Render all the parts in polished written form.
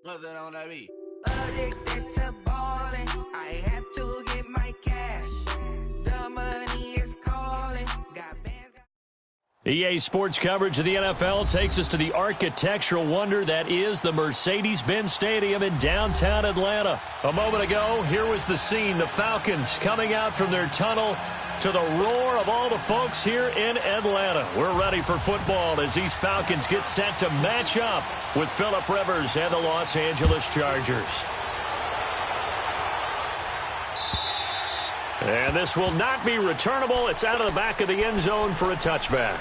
What's that on that beat? Addicted to balling, I have to get my cash. The money is calling. Got bands. EA Sports coverage of the NFL takes us to the architectural wonder that is the Mercedes-Benz Stadium in downtown Atlanta. A moment ago, here was the scene. The Falcons coming out from their tunnel to the roar of all the folks here in Atlanta. We're ready for football as these Falcons get set to match up with Phillip Rivers and the Los Angeles Chargers. And this will not be returnable. It's out of the back of the end zone for a touchback.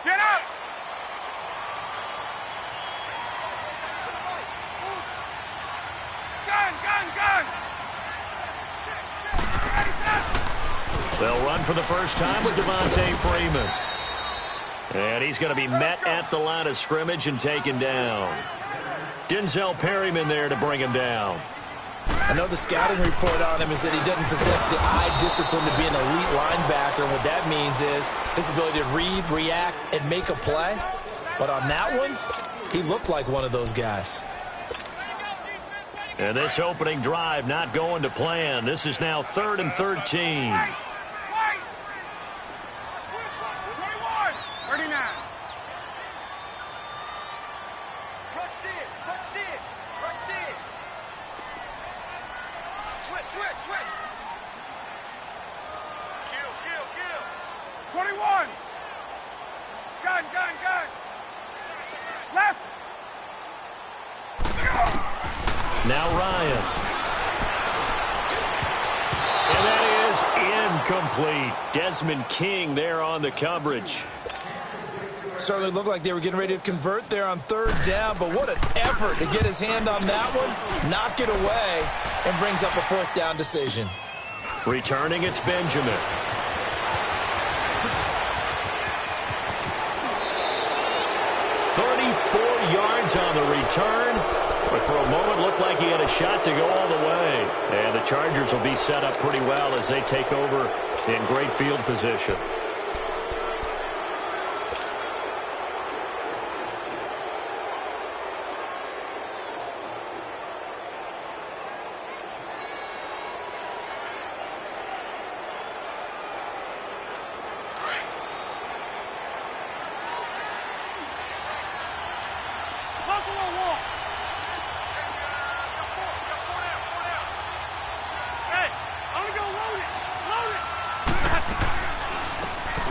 Get up! Gun! They'll run for the first time with Devontae Freeman. And he's going to be met at the line of scrimmage and taken down. Denzel Perryman there to bring him down. I know the scouting report on him is that he doesn't possess the eye discipline to be an elite linebacker. And what that means is his ability to read, react, and make a play. But on that one, he looked like one of those guys. And this opening drive not going to plan. This is now 3rd and 13. 39. Switch. Kill. 21. Gun. Left. Now Ryan. And that is incomplete. Desmond King there on the coverage. Certainly looked like they were getting ready to convert there on 3rd down, but what an effort to get his hand on that one, knock it away, and brings up a 4th down decision. Returning, it's Benjamin. Yards on the return, but for a moment looked like he had a shot to go all the way. And the Chargers will be set up pretty well as they take over in great field position.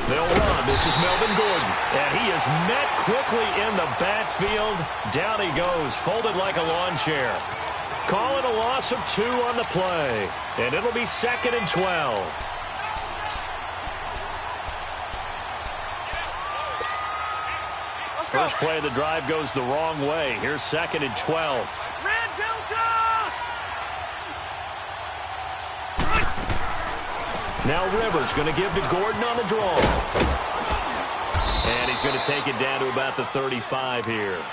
They'll run. This is Melvin Gordon. And he is met quickly in the backfield. Down he goes, folded like a lawn chair. Call it a loss of 2 on the play. And it'll be 2nd and 12. First play of the drive goes the wrong way. Here's 2nd and 12. Red Delta! Now Rivers going to give to Gordon on the draw. And he's going to take it down to about the 35 here.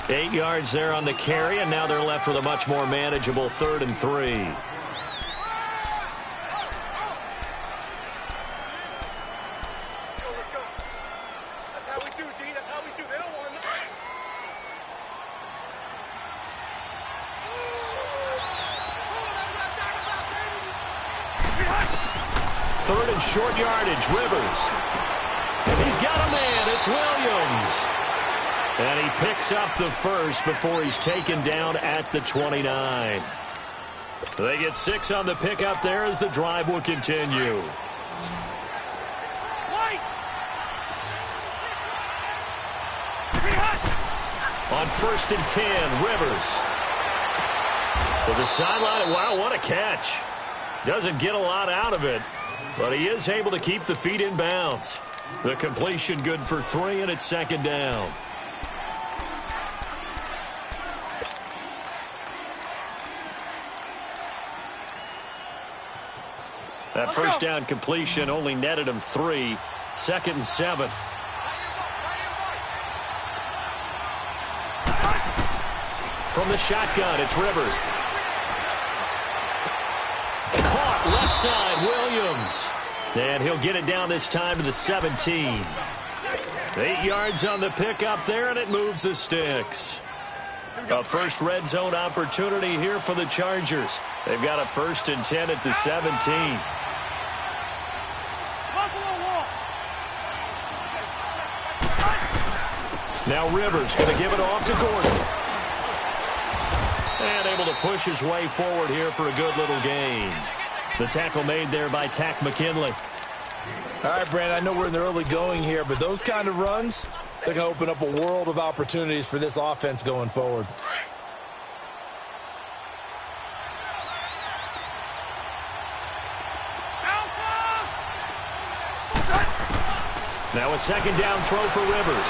8 yards there on the carry, and now they're left with a much more manageable 3rd and 3. That's how we do, D. That's how we do. They don't want to. 3rd and short yardage, Rivers. And he's got a man. It's Williams. And he picks up the first before he's taken down at the 29. They get 6 on the pickup there as the drive will continue. On 1st and 10, Rivers. To the sideline. Wow, what a catch. Doesn't get a lot out of it, but he is able to keep the feet in bounds. The completion good for 3, and it's 2nd down. That first down completion only netted him 3. 2nd and 7. From the shotgun, it's Rivers. Caught left side, Williams. And he'll get it down this time to the 17. 8 yards on the pickup there, and it moves the sticks. A first red zone opportunity here for the Chargers. They've got a 1st and 10 at the 17. Now Rivers going to give it off to Gordon. And able to push his way forward here for a good little gain. The tackle made there by Tack McKinley. All right, Brand, I know we're in the early going here, but those kind of runs, they're going to open up a world of opportunities for this offense going forward. Now a 2nd down throw for Rivers.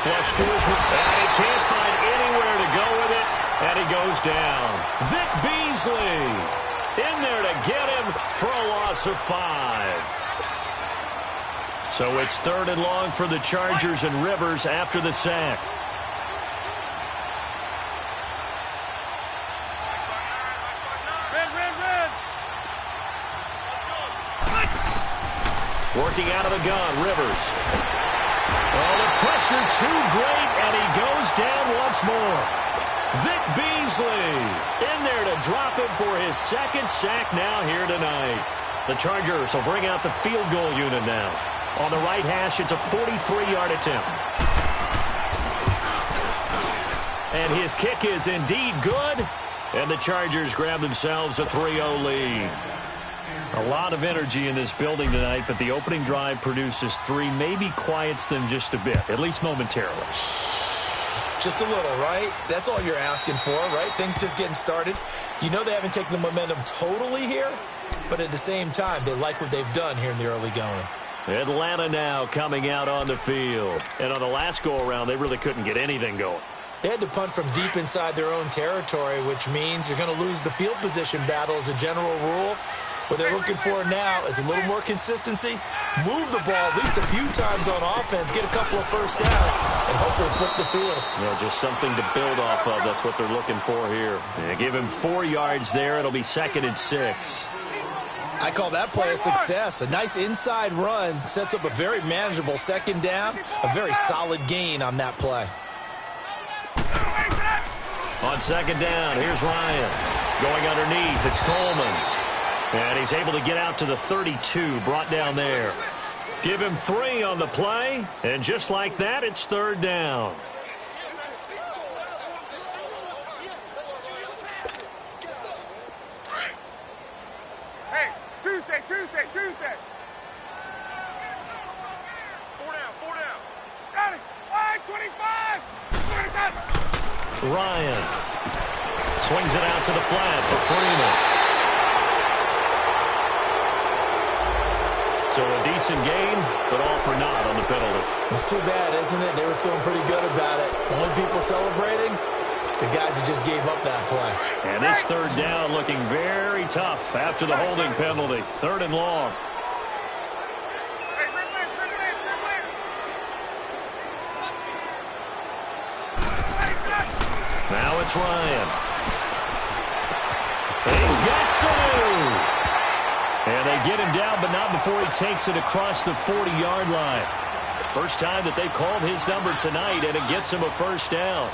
Flush to his right. And he can't find anywhere to go with it. And he goes down. Vic Beasley in there to get him for a loss of 5. So it's 3rd and long for the Chargers, and Rivers after the sack. Working out of the gun, Rivers. Oh, the pressure too great, and he goes down once more. Vic Beasley in there to drop him for his 2nd sack now here tonight. The Chargers will bring out the field goal unit now. On the right hash, it's a 43-yard attempt. And his kick is indeed good, and the Chargers grab themselves a 3-0 lead. A lot of energy in this building tonight, but the opening drive produces 3, maybe quiets them just a bit, at least momentarily. Just a little, right? That's all you're asking for, right? Things just getting started. You know they haven't taken the momentum totally here, but at the same time, they like what they've done here in the early going. Atlanta now coming out on the field. And on the last go-around, they really couldn't get anything going. They had to punt from deep inside their own territory, which means you're going to lose the field position battle as a general rule. What they're looking for now is a little more consistency, move the ball at least a few times on offense, get a couple of first downs, and hopefully flip the field. Yeah, just something to build off of. That's what they're looking for here. Yeah, give him 4 yards there. It'll be 2nd and 6. I call that play a success. A nice inside run sets up a very manageable 2nd down, a very solid gain on that play. On 2nd down, here's Ryan. Going underneath, it's Coleman. And he's able to get out to the 32, brought down there. Give him 3 on the play, and just like that, it's 3rd down. Hey, Tuesday. 4 down. Got it. 25. Ryan swings it out to the flat for Freeman. So a decent gain, but all for naught on the penalty. It's too bad, isn't it? They were feeling pretty good about it. Only people celebrating, the guys who just gave up that play. And this 3rd down looking very tough after the holding penalty. 3rd and long. Now it's Ryan. He's got Sanu. And they get him down, but not before he takes it across the 40-yard line. First time that they called his number tonight, and it gets him a 1st down.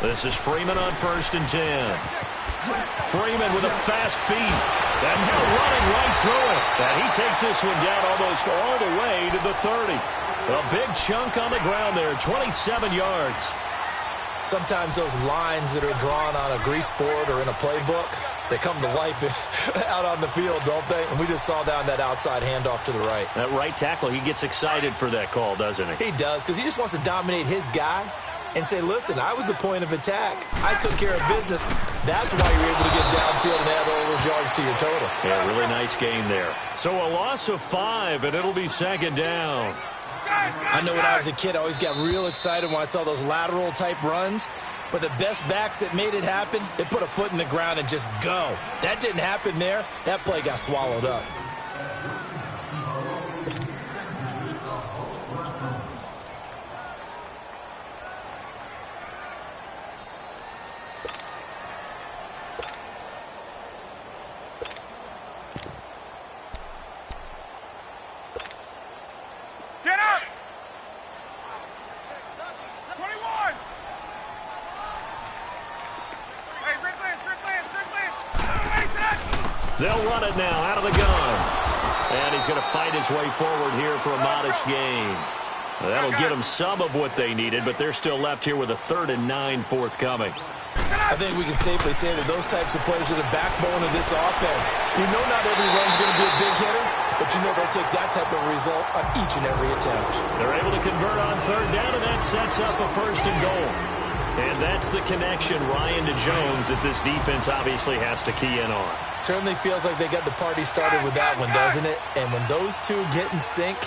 This is Freeman on 1st and 10. Freeman with a fast feet. And now running right through it. And he takes this one down almost all the way to the 30. A big chunk on the ground there, 27 yards. Sometimes those lines that are drawn on a grease board or in a playbook, they come to life out on the field, don't they? And we just saw down that outside handoff to the right. That right tackle, he gets excited for that call, doesn't he? He does, because he just wants to dominate his guy and say, listen, I was the point of attack. I took care of business. That's why you're able to get downfield and add all those yards to your total. Yeah, really nice gain there. So a loss of 5, and it'll be 2nd down. I know when I was a kid, I always got real excited when I saw those lateral-type runs. But the best backs that made it happen, they put a foot in the ground and just go. That didn't happen there. That play got swallowed up. Get up! 21! Hey, Rick Lance! They'll run it now out of the gun. And he's going to fight his way forward here for a modest gain. That'll get them some of what they needed, but they're still left here with a 3rd and 9 forthcoming. I think we can safely say that those types of plays are the backbone of this offense. You know not every run's going to be a big hitter, but you know they'll take that type of result on each and every attempt. They're able to convert on 3rd down, and that sets up a 1st and goal. And that's the connection, Ryan to Jones, that this defense obviously has to key in on. Certainly feels like they got the party started with that one, doesn't it? And when those two get in sync,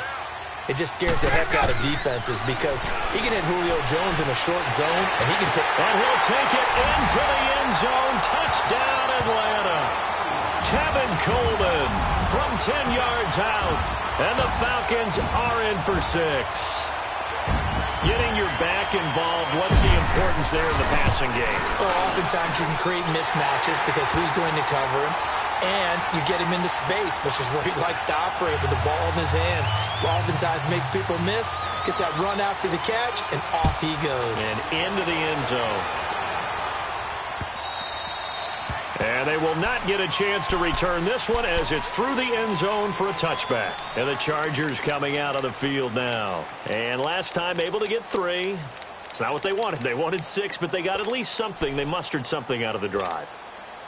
it just scares the heck out of defenses because he can hit Julio Jones in a short zone, and he can take... And he'll take it into the end zone. Touchdown, Atlanta. Tevin Coleman from 10 yards out. And the Falcons are in for 6. Getting your back involved, what's the importance there in the passing game? Well, oftentimes you can create mismatches because who's going to cover him? And you get him into space, which is where he likes to operate with the ball in his hands. Oftentimes makes people miss, gets that run after the catch, and off he goes. And into the end zone. And they will not get a chance to return this one as it's through the end zone for a touchback. And the Chargers coming out of the field now. And last time able to get 3. It's not what they wanted. They wanted 6, but they got at least something. They mustered something out of the drive.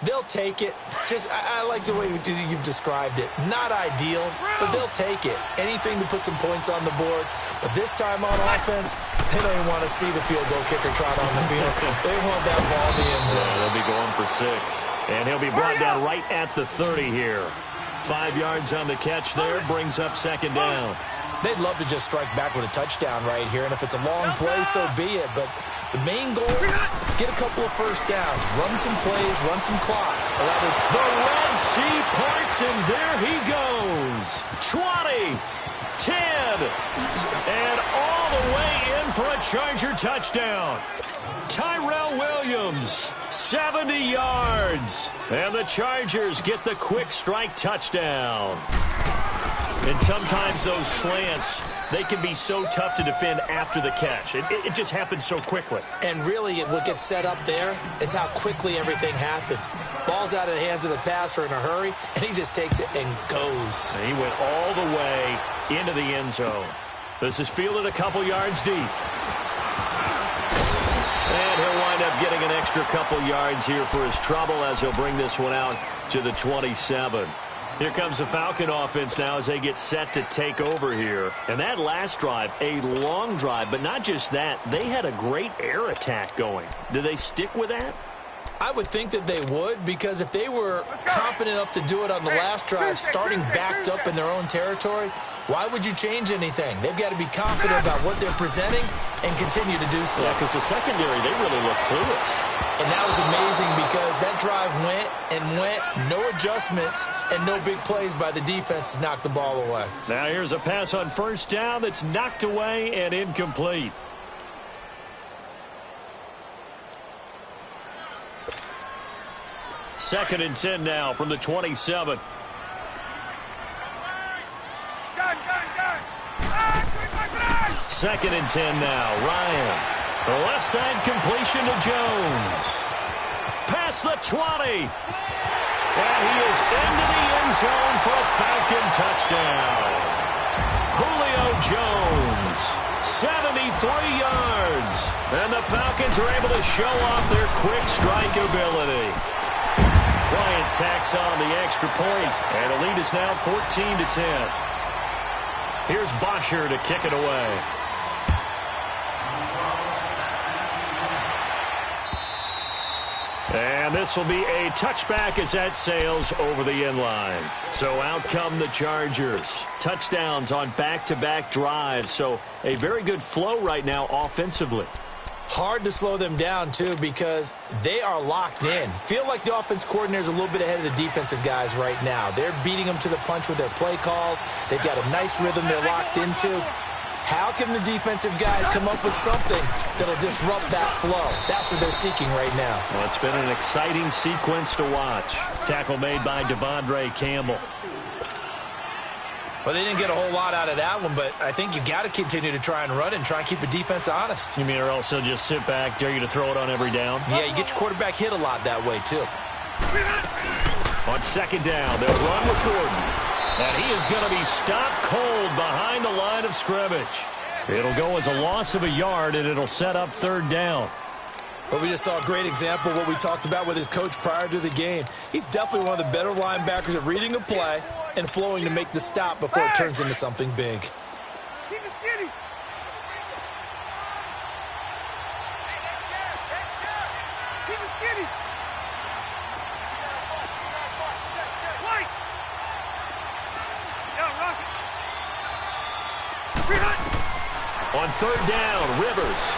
They'll take it. I like the way you've described it. Not ideal, but they'll take it. Anything to put some points on the board. But this time on offense, they don't even want to see the field goal kicker trot on the field. They want that ball in the end zone. Yeah, they'll be going for 6. And he'll be brought down right at the 30 here. 5 yards on the catch there, brings up 2nd down. They'd love to just strike back with a touchdown right here, and if it's a long play, so be it. But the main goal, get a couple of first downs, run some plays, run some clock. The Red Sea parts, and there he goes. 20, 10, and all the way in for a Charger touchdown. Tyrell Williams, 70 yards. And the Chargers get the quick strike touchdown. And sometimes those slants, they can be so tough to defend after the catch. It just happens so quickly. And really, what gets set up there is how quickly everything happens. Ball's out of the hands of the passer in a hurry, and he just takes it and goes. And he went all the way into the end zone. This is fielded a couple yards deep. And he'll wind up getting an extra couple yards here for his trouble as he'll bring this one out to the 27. Here comes the Falcon offense now as they get set to take over here. And that last drive, a long drive, but not just that. They had a great air attack going. Do they stick with that? I would think that they would, because if they were confident enough to do it on the last drive, starting backed up in their own territory, why would you change anything? They've got to be confident about what they're presenting and continue to do so. Yeah, because the secondary, they really look clueless. And that was amazing because that drive went and went, no adjustments, and no big plays by the defense to knock the ball away. Now here's a pass on 1st down that's knocked away and incomplete. Second and 10 now from the 27. Second and 10 now. Ryan The left side completion to Jones. Past the 20. And he is into the end zone for a Falcon touchdown. Julio Jones, 73 yards. And the Falcons are able to show off their quick strike ability. Bryant tacks on the extra point, and the lead is now 14-10. Here's Bosher to kick it away. And this will be a touchback as that sails over the end line. So out come the Chargers. Touchdowns on back-to-back drives. So a very good flow right now offensively. Hard to slow them down, too, because they are locked in. Feel like the offense coordinator is a little bit ahead of the defensive guys right now. They're beating them to the punch with their play calls. They've got a nice rhythm they're locked into. How can the defensive guys come up with something that'll disrupt that flow? That's what they're seeking right now. Well, it's been an exciting sequence to watch. Tackle made by Devondre Campbell. Well, they didn't get a whole lot out of that one, but I think you got to continue to try and run and try and keep the defense honest. You mean or else they'll just sit back, dare you to throw it on every down? Yeah, you get your quarterback hit a lot that way, too. On second down, they'll run with Gordon. And he is going to be stopped cold behind the line of scrimmage. It'll go as a loss of a yard, and it'll set up third down. Well, we just saw a great example of what we talked about with his coach prior to the game. He's definitely one of the better linebackers at reading a play and flowing to make the stop before it turns into something big. Keep it skinny. Keep it skinny. White. On third down, Rivers.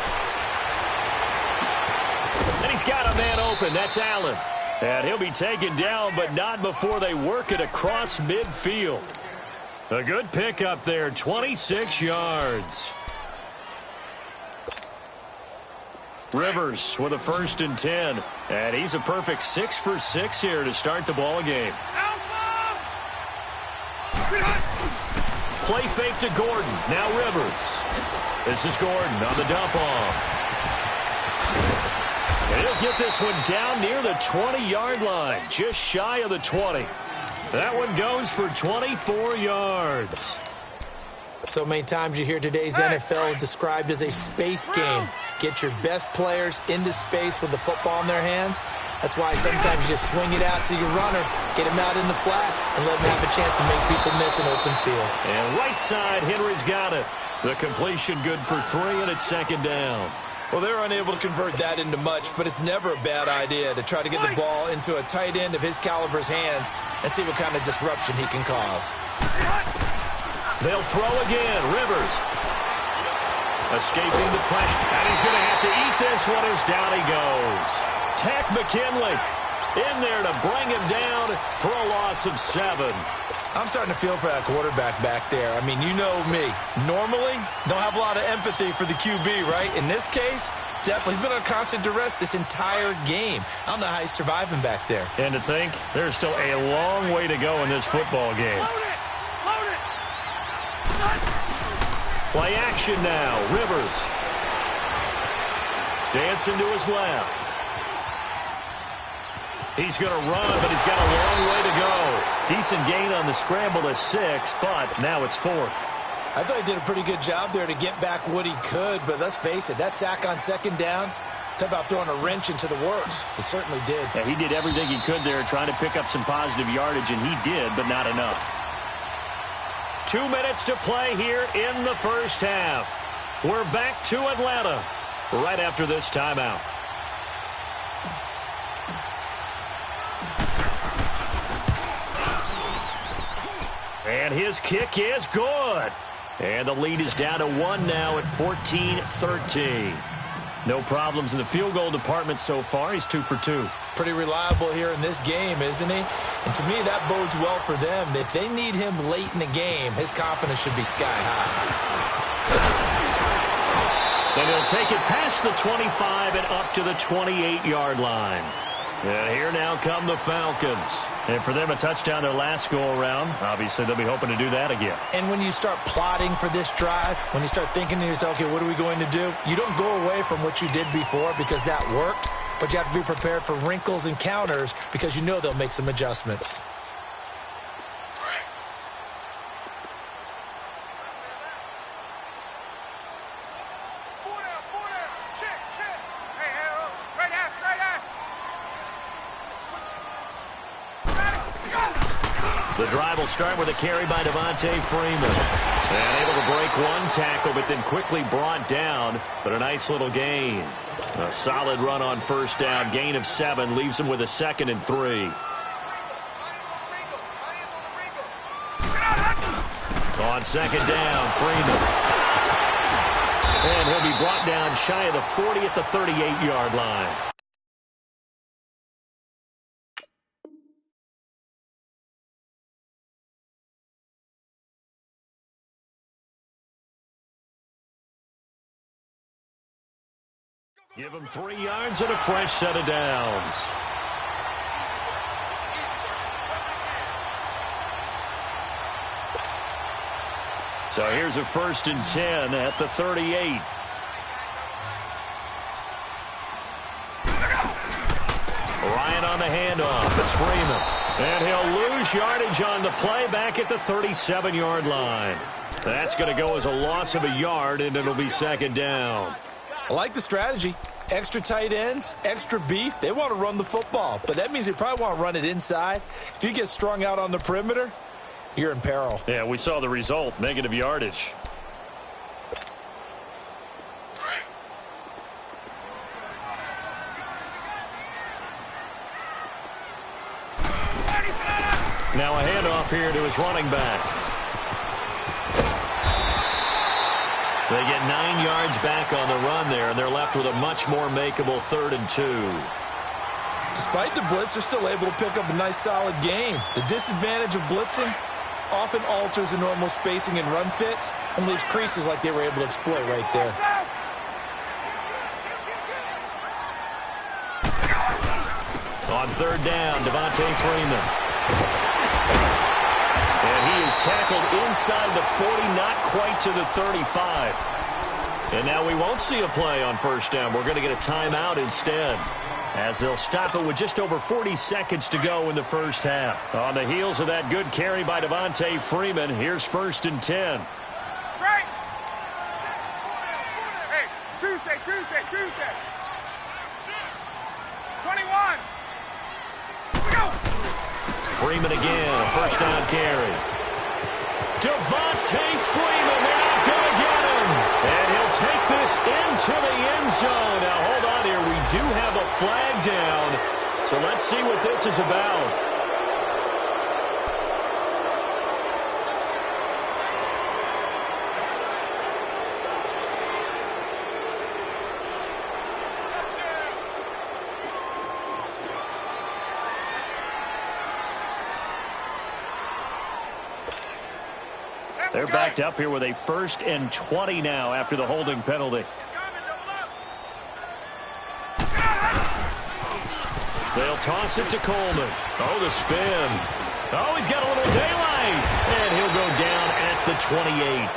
And he's got a man open. That's Allen. And he'll be taken down, but not before they work it across midfield. A good pickup there, 26 yards. Rivers with a 1st and 10. And he's a perfect 6 for 6 here to start the ball game. Play fake to Gordon. Now Rivers. This is Gordon on the dump off. And he'll get this one down near the 20-yard line, just shy of the 20. That one goes for 24 yards. So many times you hear today's NFL described as a space game. Get your best players into space with the football in their hands. That's why sometimes you just swing it out to your runner, get him out in the flat, and let him have a chance to make people miss an open field. And right side, Henry's got it. The completion good for 3, and it's second down. Well, they're unable to convert that into much, but it's never a bad idea to try to get the ball into a tight end of his caliber's hands and see what kind of disruption he can cause. They'll throw again. Rivers escaping the pressure. And he's going to have to eat this one as down he goes. Tack McKinley in there to bring him down for a loss of 7. I'm starting to feel for that quarterback back there. I mean, you know me. Normally, don't have a lot of empathy for the QB, right? In this case, definitely. He's been on constant duress this entire game. I don't know how he's surviving back there. And to think, there's still a long way to go in this football game. Load it. Play action now. Rivers. Dancing to his left. He's going to run, but he's got a long way to go. Decent gain on the scramble to 6, but now it's 4th. I thought he did a pretty good job there to get back what he could, but let's face it, that sack on second down, talk about throwing a wrench into the works. He certainly did. Yeah, he did everything he could there trying to pick up some positive yardage, and he did, but not enough. 2 minutes to play here in the first half. We're back to Atlanta right after this timeout. And his kick is good. And the lead is down to 1 now at 14-13. No problems in the field goal department so far. He's 2 for 2. Pretty reliable here in this game, isn't he? And to me, that bodes well for them. If they need him late in the game, his confidence should be sky high. And he'll take it past the 25 and up to the 28-yard line. And here now come the Falcons. And for them, a touchdown their last go-around. Obviously, they'll be hoping to do that again. And when you start plotting for this drive, when you start thinking to yourself, okay, what are we going to do? You don't go away from what you did before because that worked, but you have to be prepared for wrinkles and counters because you know they'll make some adjustments. The drive will start with a carry by Devontae Freeman. And able to break one tackle, but then quickly brought down. But a nice little gain. A solid run on first down. Gain of 7 leaves him with a 2nd and 3. On 2nd down, Freeman. And he'll be brought down shy of the 40 at the 38-yard line. Give him 3 yards and a fresh set of downs. So here's a 1st and 10 at the 38. Ryan on the handoff. It's Freeman. And he'll lose yardage on the play back at the 37-yard line. That's going to go as a loss of a yard, and it'll be 2nd down. I like the strategy. Extra tight ends, extra beef. They want to run the football, but that means they probably want to run it inside. If you get strung out on the perimeter, you're in peril. Yeah, we saw the result, negative yardage. Now a handoff here to his running back. They get 9 yards back on the run there, and they're left with a much more makeable 3rd and 2. Despite the blitz, they're still able to pick up a nice, solid gain. The disadvantage of blitzing often alters the normal spacing and run fits and leaves creases like they were able to exploit right there. On 3rd down, Devontae Freeman. And he is tackled inside the 40, not quite to the 35. And now we won't see a play on 1st down. We're going to get a timeout instead, as they'll stop it with just over 40 seconds to go in the first half. On the heels of that good carry by Devontae Freeman, here's 1st and 10. Right. Hey, Tuesday. 21. Freeman again, a 1st down carry. Devontae Freeman, they're not going to get him. And he'll take this into the end zone. Now, hold on here. We do have a flag down. So let's see what this is about. They're backed up here with a 1st and 20 now after the holding penalty. They'll toss it to Coleman. Oh, the spin. Oh, he's got a little daylight. And he'll go down at the 28.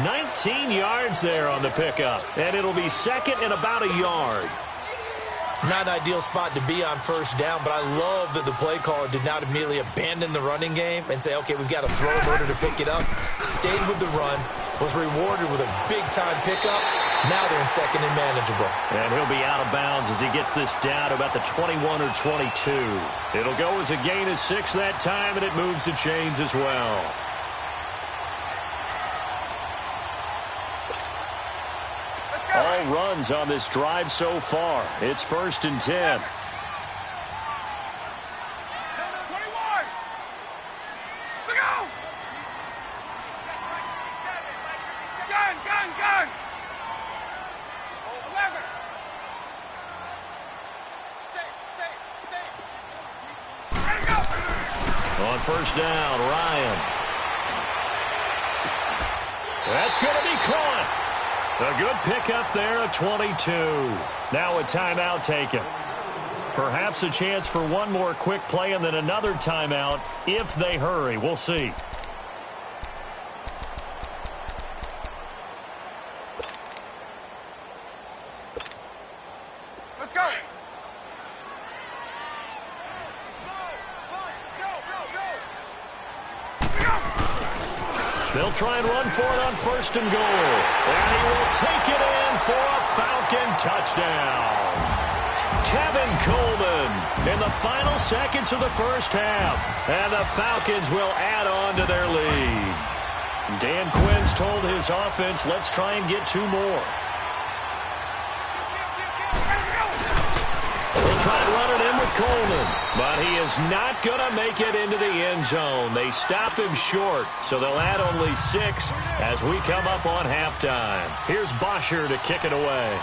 19 yards there on the pickup. And it'll be 2nd and about a yard. Not an ideal spot to be on 1st down, but I love that the play caller did not immediately abandon the running game and say, okay, we've got to throw in order to pick it up. Stayed with the run, was rewarded with a big-time pickup. Now they're in 2nd and manageable. And he'll be out of bounds as he gets this down to about the 21 or 22. It'll go as a gain of 6 that time, and it moves the chains as well. All runs on this drive so far. It's 1st and 10. 21. Look out! Gun! 11. Ready to go! On 1st down, Ryan. That's going to be caught. A good pickup there, a 22. Now a timeout taken. Perhaps a chance for one more quick play and then another timeout if they hurry. We'll see. Let's go. They'll try and run for it on 1st and goal. And he will take it in for a Falcon touchdown. Tevin Coleman in the final seconds of the first half. And the Falcons will add on to their lead. Dan Quinn's told his offense, let's try and get 2 more. They'll try and run it in with Coleman, but he is not going to make it into the end zone. They stop him short, so they'll add only 6 as we come up on halftime. Here's Bosher to kick it away.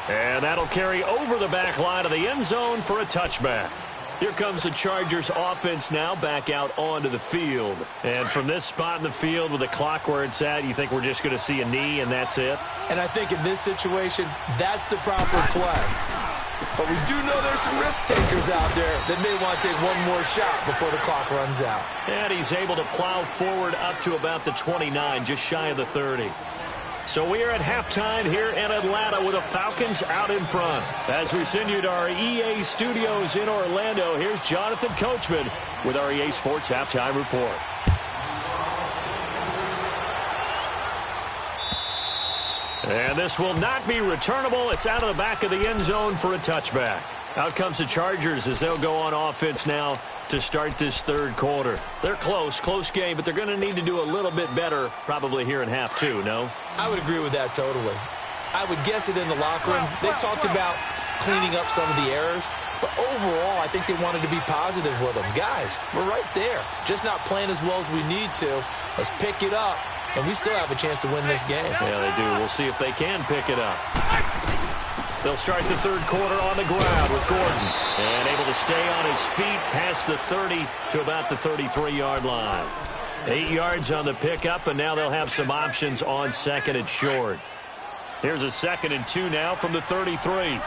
And that'll carry over the back line of the end zone for a touchback. Here comes the Chargers offense now back out onto the field. And from this spot in the field with the clock where it's at, you think we're just going to see a knee and that's it? And I think in this situation, that's the proper play. But we do know there's some risk takers out there that may want to take one more shot before the clock runs out. And he's able to plow forward up to about the 29, just shy of the 30. So we are at halftime here in Atlanta with the Falcons out in front. As we send you to our EA studios in Orlando, here's Jonathan Coachman with our EA Sports Halftime Report. And this will not be returnable. It's out of the back of the end zone for a touchback. Out comes the Chargers as they'll go on offense now to start this third quarter. They're close game, but they're going to need to do a little bit better probably here in half 2, no? I would agree with that totally. I would guess it in the locker room. They talked about cleaning up some of the errors, but overall I think they wanted to be positive with them. Guys, we're right there. Just not playing as well as we need to. Let's pick it up, and we still have a chance to win this game. Yeah, they do. We'll see if they can pick it up. They'll start the third quarter on the ground with Gordon. And able to stay on his feet past the 30 to about the 33-yard line. 8 yards on the pickup, and now they'll have some options on 2nd and short. Here's a 2nd and 2 now from the 33. We got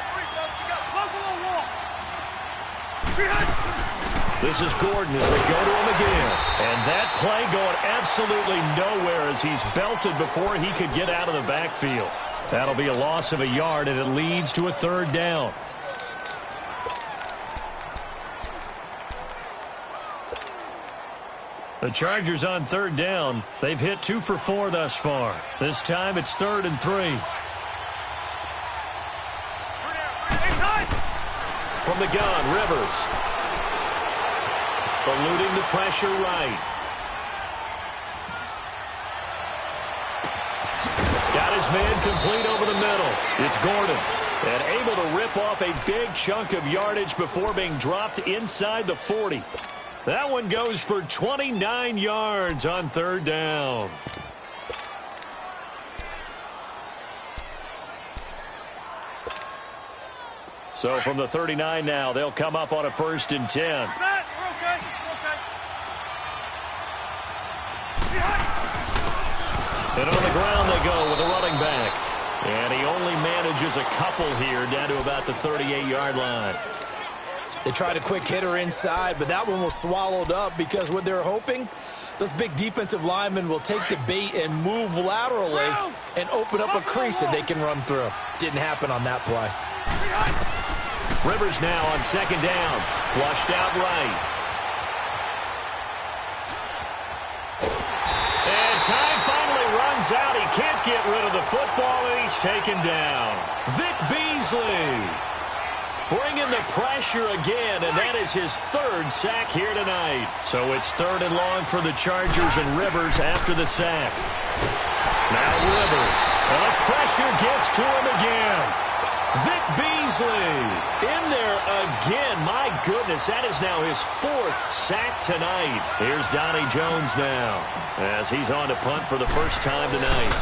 3, folks. We got close a little wall. This is Gordon as they go to him again. And that play going absolutely nowhere as he's belted before he could get out of the backfield. That'll be a loss of a yard, and it leads to a 3rd down. The Chargers on 3rd down. They've hit 2 for 4 thus far. This time it's 3rd and 3. From the gun, Rivers. Eluding the pressure right. Got his man complete over the middle. It's Gordon. And able to rip off a big chunk of yardage before being dropped inside the 40. That one goes for 29 yards on 3rd down. So from the 39 now, they'll come up on a 1st and 10. And on the ground they go with a running back. And he only manages a couple here down to about the 38-yard line. They tried a quick hitter inside, but that one was swallowed up because what they're hoping, those big defensive linemen will take the bait and move laterally and open up a crease that they can run through. Didn't happen on that play. Rivers now on 2nd down. Flushed out right. And time finally runs out. He can't get rid of the football, and he's taken down. Vic Beasley bringing the pressure again, and that is his 3rd sack here tonight. So it's 3rd and long for the Chargers, and Rivers after the sack. Now Rivers. And the pressure gets to him again. Vic Beasley in there again. My goodness, that is now his 4th sack tonight. Here's Donnie Jones now as he's on to punt for the first time tonight.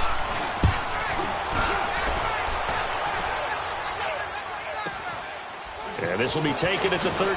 And And this will be taken at the 13.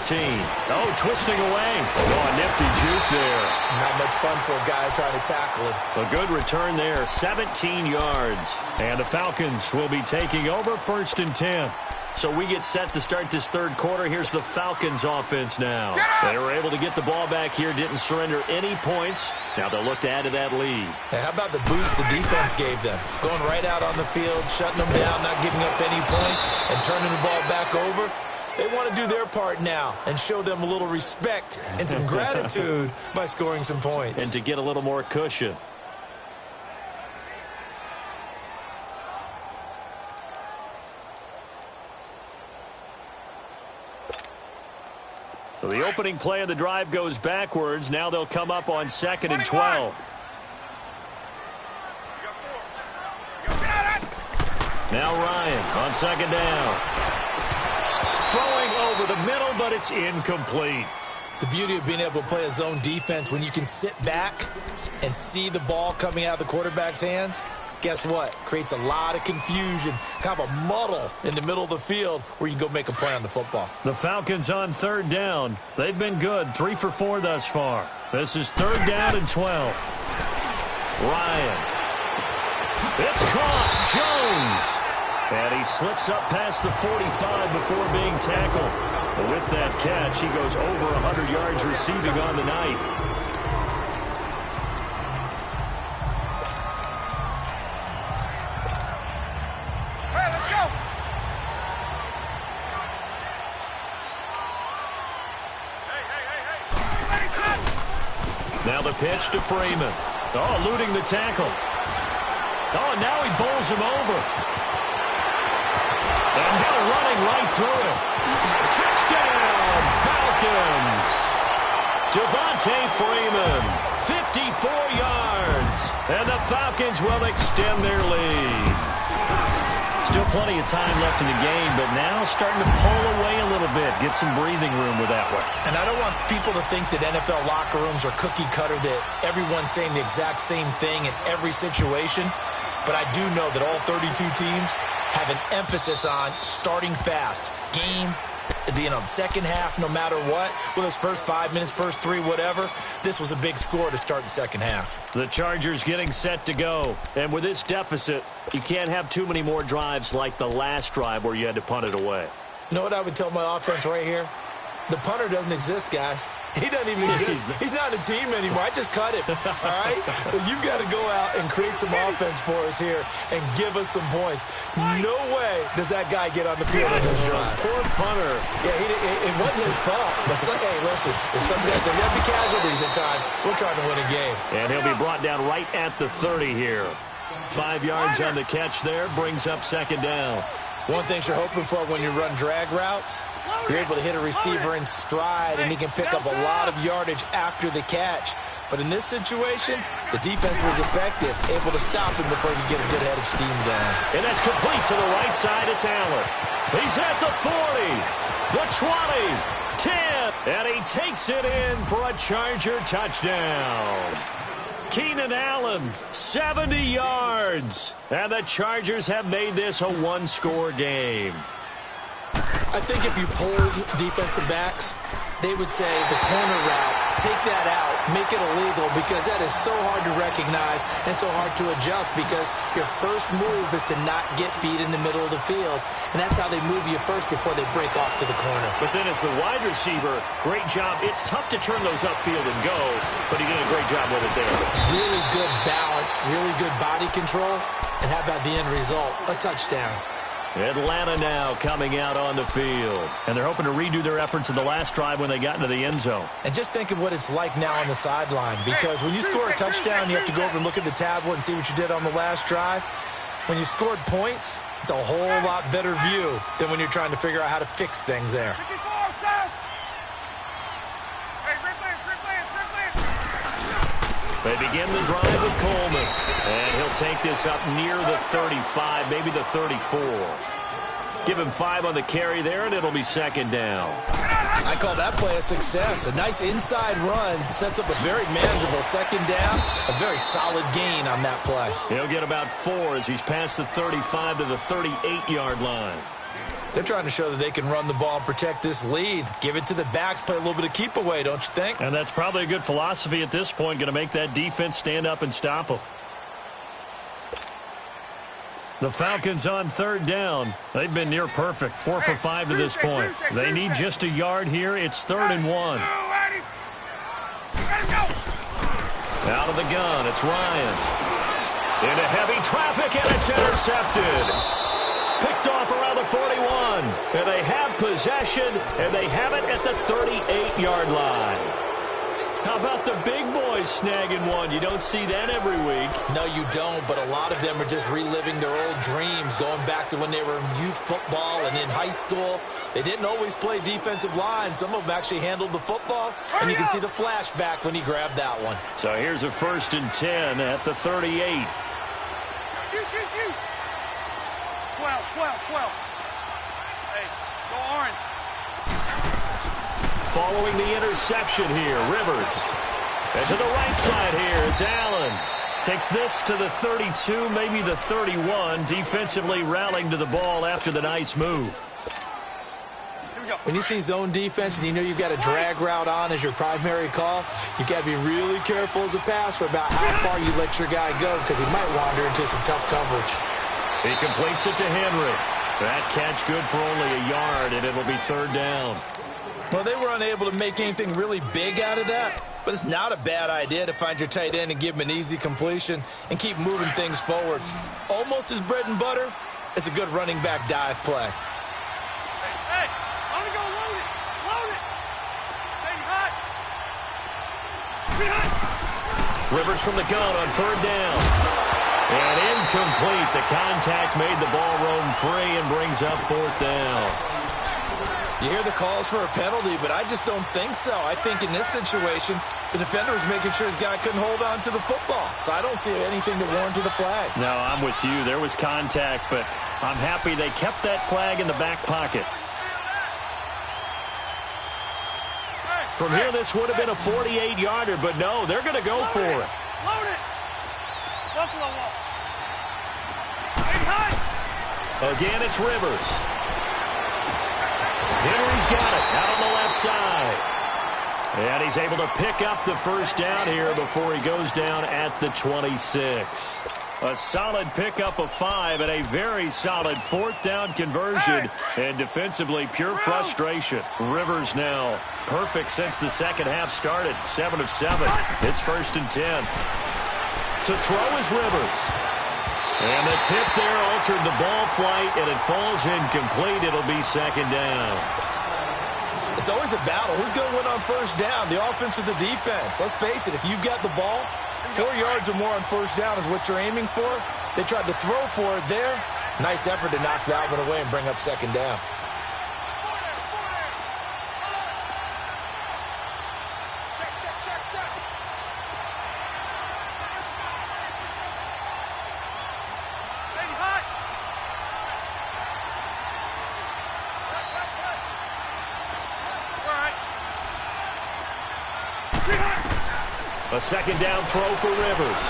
Oh, twisting away. Oh, a nifty juke there. Not much fun for a guy trying to tackle it. A good return there, 17 yards. And the Falcons will be taking over 1st and 10. So we get set to start this third quarter. Here's the Falcons offense now. They were able to get the ball back here, didn't surrender any points. Now they'll look to add to that lead. Hey, how about the boost the defense gave them? Going right out on the field, shutting them down, not giving up any points, and turning the ball back over. They want to do their part now and show them a little respect and some gratitude by scoring some points. And to get a little more cushion. So the opening play of the drive goes backwards. Now they'll come up on 2nd and 12. Now Ryan on 2nd down. Throwing over the middle, but it's incomplete. The beauty of being able to play a zone defense when you can sit back and see the ball coming out of the quarterback's hands. Guess what? Creates a lot of confusion, kind of a muddle in the middle of the field where you can go make a play on the football. The Falcons on 3rd down. They've been good, 3 for 4 thus far. This is 3rd down and 12. Ryan. It's caught. Jones. And he slips up past the 45 before being tackled. But with that catch, he goes over 100 yards receiving on the night. Now the pitch to Freeman. Oh, eluding the tackle. Oh, and now he bowls him over. And now running right through it. Touchdown, Falcons. Devontae Freeman, 54 yards. And the Falcons will extend their lead. Still plenty of time left in the game, but now starting to pull away a little bit. Get some breathing room with that one. And I don't want people to think that NFL locker rooms are cookie cutter, that everyone's saying the exact same thing in every situation. But I do know that all 32 teams have an emphasis on starting fast. Game, second half, no matter what. Well, his first 5 minutes, first 3, whatever. This was a big score to start the second half. The Chargers getting set to go. And with this deficit, you can't have too many more drives like the last drive where you had to punt it away. You know what I would tell my offense right here? The punter doesn't exist, guys. He doesn't even exist. He's not a team anymore. I just cut him, all right? So you've got to go out and create some offense for us here and give us some points. No way does that guy get on the field on this drive. Poor punter. Yeah, it wasn't his fault. But hey, listen, if some guys, there will be casualties at times. We're trying to win a game. And he'll be brought down right at the 30 here. 5 yards on the catch there, brings up 2nd down. One thing you're hoping for when you run drag routes, you're able to hit a receiver in stride, and he can pick up a lot of yardage after the catch. But in this situation, the defense was effective, able to stop him before he could get a good head of steam going. And that's complete to the right side. It's Allen. He's at the 40, the 20, 10, and he takes it in for a Charger touchdown. Keenan Allen, 70 yards. And the Chargers have made this a one-score game. I think if you polled defensive backs, they would say the corner route, take that out, make it illegal, because that is so hard to recognize and so hard to adjust, because your first move is to not get beat in the middle of the field, and that's how they move you first before they break off to the corner. But then as the wide receiver, great job. It's tough to turn those upfield and go, but he did a great job with it there. Really good balance, really good body control, and how about the end result? A touchdown. Atlanta now coming out on the field. And they're hoping to redo their efforts in the last drive when they got into the end zone. And just think of what it's like now on the sideline, because when you score a touchdown, you have to go over and look at the tablet and see what you did on the last drive. When you scored points, it's a whole lot better view than when you're trying to figure out how to fix things there. They begin the drive with Coleman. And he'll take this up near the 35, maybe the 34. Give him 5 on the carry there, and it'll be 2nd down. I call that play a success. A nice inside run sets up a very manageable second down. A very solid gain on that play. He'll get about 4 as he's past the 35 to the 38-yard line. They're trying to show that they can run the ball and protect this lead. Give it to the backs, play a little bit of keep away, don't you think? And that's probably a good philosophy at this point, going to make that defense stand up and stop them. The Falcons on third down. They've been near perfect, 4 for 5 to this point. They need just a yard here. It's 3rd and 1. Out of the gun, it's Ryan. Into heavy traffic, and it's intercepted. Picked off around the 41. And they have possession, and they have it at the 38-yard line. How about the big boys snagging one? You don't see that every week. No, you don't, but a lot of them are just reliving their old dreams, going back to when they were in youth football and in high school. They didn't always play defensive line. Some of them actually handled the football, and you can see the flashback when he grabbed that one. So here's a 1st and 10 at the 38. 12. Hey, go orange. Following the interception here, Rivers. And to the right side here, it's Allen. Takes this to the 32, maybe the 31. Defensively rallying to the ball after the nice move. When you see zone defense and you know you've got a drag route on as your primary call, you've got to be really careful as a passer about how far you let your guy go because he might wander into some tough coverage. He completes it to Henry. That catch good for only a yard, and it'll be 3rd down. Well, they were unable to make anything really big out of that, but it's not a bad idea to find your tight end and give him an easy completion and keep moving things forward. Almost as bread and butter as a good running back dive play. Hey, only go load it. Load it. Stay hot. Be hot. Rivers from the gun on 3rd down. And incomplete. The contact made the ball roam free and brings up 4th down. You hear the calls for a penalty, but I just don't think so. I think in this situation, the defender was making sure his guy couldn't hold on to the football. So I don't see anything to warrant the flag. No, I'm with you. There was contact, but I'm happy they kept that flag in the back pocket. From here, this would have been a 48-yarder, but no, they're going to go for it. Load it. Buffalo wall. Hey, high. Again, it's Rivers. Henry's got it out on the left side. And he's able to pick up the 1st down here before he goes down at the 26. A solid pickup of 5 and a very solid 4th down conversion. And defensively, pure frustration. Rivers now perfect since the second half started. 7 of 7. It's 1st and 10. To throw is Rivers. And the tip there altered the ball flight, and it falls incomplete. It'll be 2nd down. It's always a battle. Who's going to win on 1st down, the offense or the defense? Let's face it, if you've got the ball, 4 yards or more on 1st down is what you're aiming for. They tried to throw for it there. Nice effort to knock that one away and bring up 2nd down. A 2nd down throw for Rivers.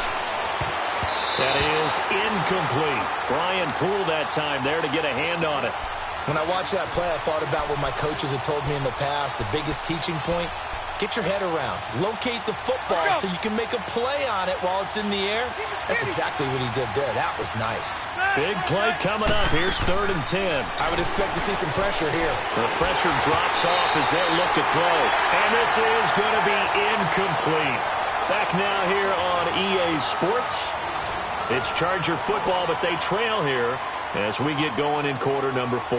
That is incomplete. Brian Poole that time there to get a hand on it. When I watched that play, I thought about what my coaches had told me in the past. The biggest teaching point, get your head around. Locate the football so you can make a play on it while it's in the air. That's exactly what he did there. That was nice. Big play coming up. Here's 3rd and 10. I would expect to see some pressure here. The pressure drops off as they look to throw. And this is going to be incomplete. Back now here on EA Sports. It's Charger football, but they trail here as we get going in quarter number 4.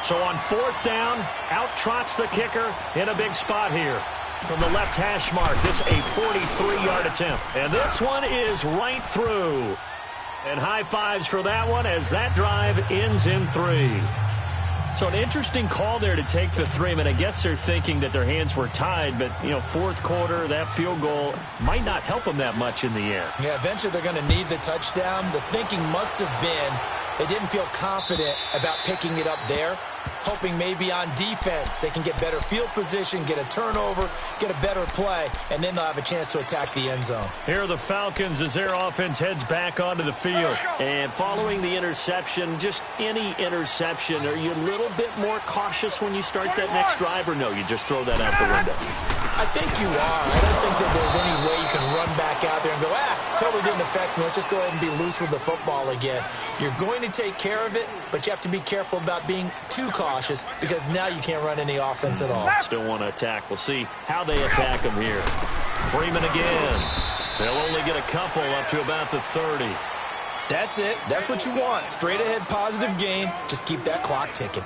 So on 4th down, out trots the kicker in a big spot here. From the left hash mark, this a 43-yard attempt. And this one is right through. And high fives for that one as that drive ends in 3. So an interesting call there to take the 3. I mean, I guess they're thinking that their hands were tied, but, you know, 4th quarter, that field goal might not help them that much in the air. Yeah, eventually they're going to need the touchdown. The thinking must have been they didn't feel confident about picking it up there. hoping maybe on defense they can get better field position, get a turnover, get a better play, and then they'll have a chance to attack the end zone. Here are the Falcons as their offense heads back onto the field. And following the interception, just any interception, are you a little bit more cautious when you start that next drive, or no, you just throw that out the window? I think you are. I don't think that there's any way you can run back out there and go, totally didn't affect me. Let's just go ahead and be loose with the football again. You're going to take care of it, but you have to be careful about being too cautious because now you can't run any offense at all. Still want to attack. We'll see how they attack them here. Freeman again. They'll only get a couple up to about the 30. That's it. That's what you want. Straight ahead positive gain. Just keep that clock ticking.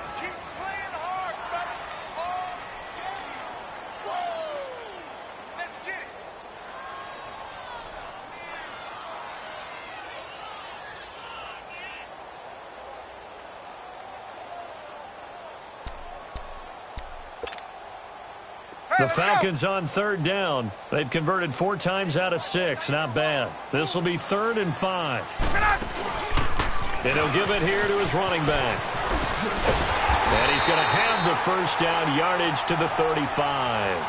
The Falcons on third down. They've converted 4 times out of 6. Not bad. This will be 3rd and 5. And he'll give it here to his running back. And he's going to have the first down yardage to the 35.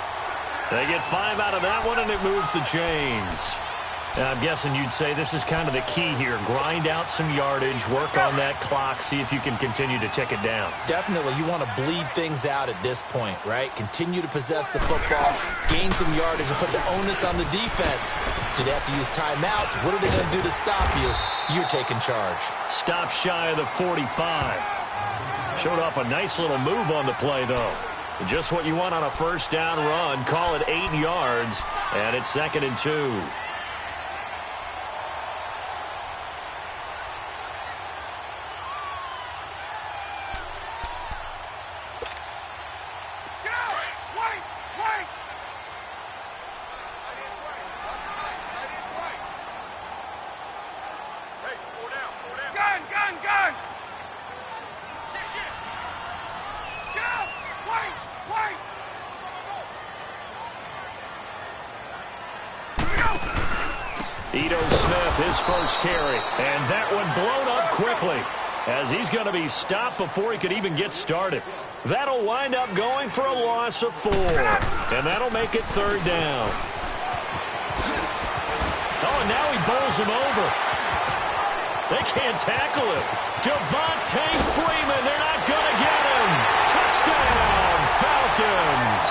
They get 5 out of that one, and it moves the chains. And I'm guessing you'd say this is kind of the key here. Grind out some yardage, work on that clock, see if you can continue to tick it down. Definitely. You want to bleed things out at this point, right? Continue to possess the football, gain some yardage, and put the onus on the defense. Do they have to use timeouts? What are they going to do to stop you? You're taking charge. Stop shy of the 45. Showed off a nice little move on the play, though. Just what you want on a first down run. Call it 8 yards, and it's 2nd and 2. His first carry, and that one blown up quickly as he's going to be stopped before he could even get started. That'll wind up going for a loss of 4, and that'll make it 3rd down. Oh, and now he bowls him over. They can't tackle him. Devontae Freeman, they're not going to get him. Touchdown, Falcons.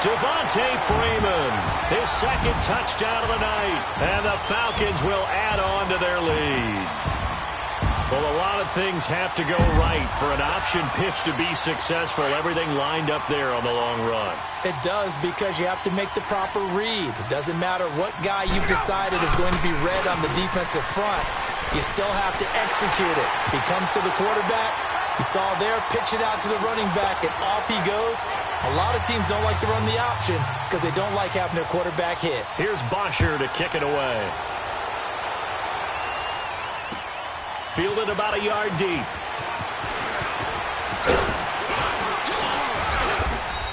Devontae Freeman, his 2nd touchdown of the night, and the Falcons will add on to their lead. Well, a lot of things have to go right for an option pitch to be successful. Everything lined up there on the long run. It does, because you have to make the proper read. It doesn't matter what guy you've decided is going to be read on the defensive front. You still have to execute it. If he comes to the quarterback, you saw there, pitch it out to the running back, and off he goes. A lot of teams don't like to run the option because they don't like having their quarterback hit. Here's Bosher to kick it away. Fielded about a yard deep.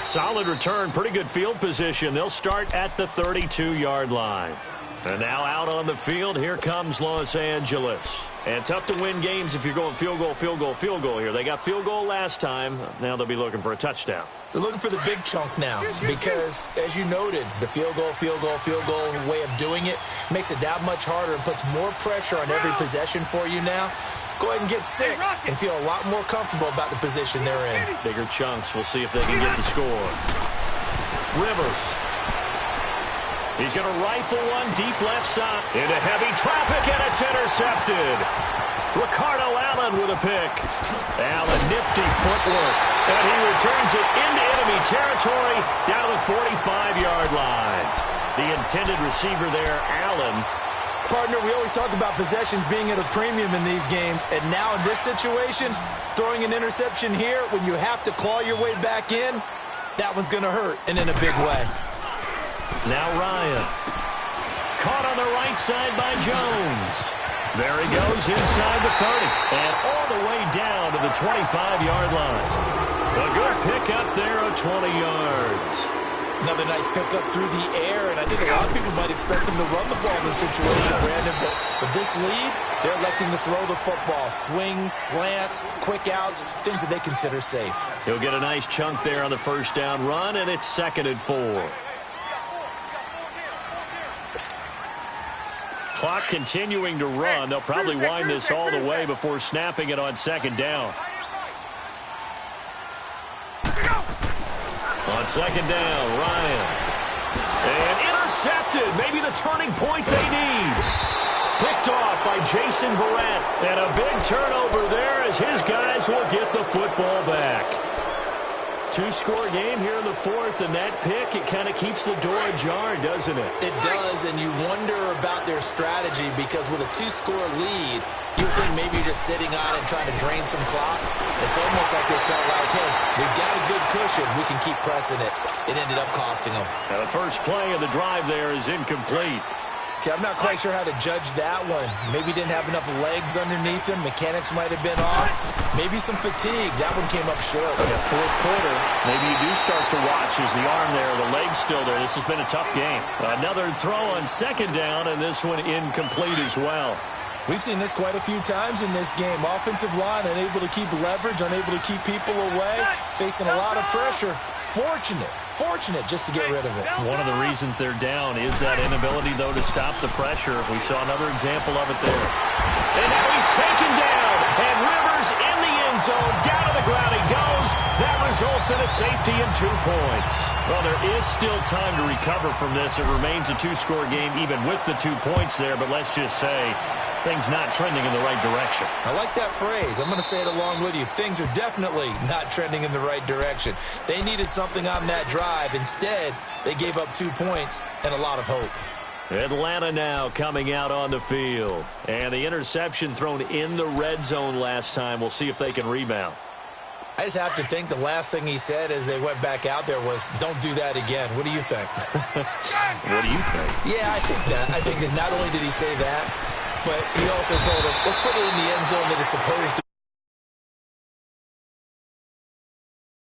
Solid return, pretty good field position. They'll start at the 32-yard line. And now out on the field, here comes Los Angeles. And tough to win games if you're going field goal, field goal, field goal here. They got field goal last time. Now they'll be looking for a touchdown. They're looking for the big chunk now because, as you noted, the field goal way of doing it makes it that much harder and puts more pressure on every possession for you now. Go ahead and get 6 and feel a lot more comfortable about the position they're in. Bigger chunks. We'll see if they can get the score. Rivers. He's going to rifle one deep left side into heavy traffic, and it's intercepted. Ricardo Allen with a pick. Allen, nifty footwork. And he returns it into enemy territory down to the 45-yard line. The intended receiver there, Allen. Partner, we always talk about possessions being at a premium in these games. And now in this situation, throwing an interception here when you have to claw your way back in, that one's going to hurt, and in a big way. Now Ryan. Caught on the right side by Jones. There he goes inside the 30 and all the way down to the 25-yard line. A good pick up there of 20 yards. Another nice pickup through the air, and I think a lot of people might expect them to run the ball in this situation, Brandon, but with this lead, they're electing to throw the football. Swings, slants, quick outs, things that they consider safe. He'll get a nice chunk there on the first down run, and it's 2nd and 4. Clock continuing to run. They'll probably wind this all the way before snapping it on 2nd down. On 2nd down, Ryan. And intercepted. Maybe the turning point they need. Picked off by Jason Verrett. And a big turnover there as his guys will get the football back. 2-score game here in the 4th, and that pick, it kind of keeps the door ajar, doesn't it? It does, and you wonder about their strategy because with a 2-score lead, you would think maybe you're just sitting on it and trying to drain some clock. It's almost like they felt like, hey, we've got a good cushion. We can keep pressing it. It ended up costing them. Now the first play of the drive there is incomplete. Okay, I'm not quite sure how to judge that one. Maybe didn't have enough legs underneath him. Mechanics might have been off. Maybe some fatigue. That one came up short. Yeah, 4th quarter, maybe you do start to watch as the arm there, the leg's still there. This has been a tough game. Another throw on 2nd down, and this one incomplete as well. We've seen this quite a few times in this game. Offensive line unable to keep leverage, unable to keep people away, facing a lot of pressure. Fortunate just to get rid of it. One of the reasons they're down is that inability, though, to stop the pressure. We saw another example of it there. And now he's taken down, and Rivers in the end zone. Down to the ground he goes. That results in a safety and 2 points. Well, there is still time to recover from this. It remains a 2-score game even with the 2 points there, but let's just say things not trending in the right direction. I like that phrase. I'm going to say it along with you. Things are definitely not trending in the right direction. They needed something on that drive. Instead, they gave up 2 points and a lot of hope. Atlanta now coming out on the field. And the interception thrown in the red zone last time. We'll see if they can rebound. I just have to think the last thing he said as they went back out there was, don't do that again. What do you think? What do you think? Yeah, I think that. I think that not only did he say that, but he also told him, let's put it in the end zone that it's supposed to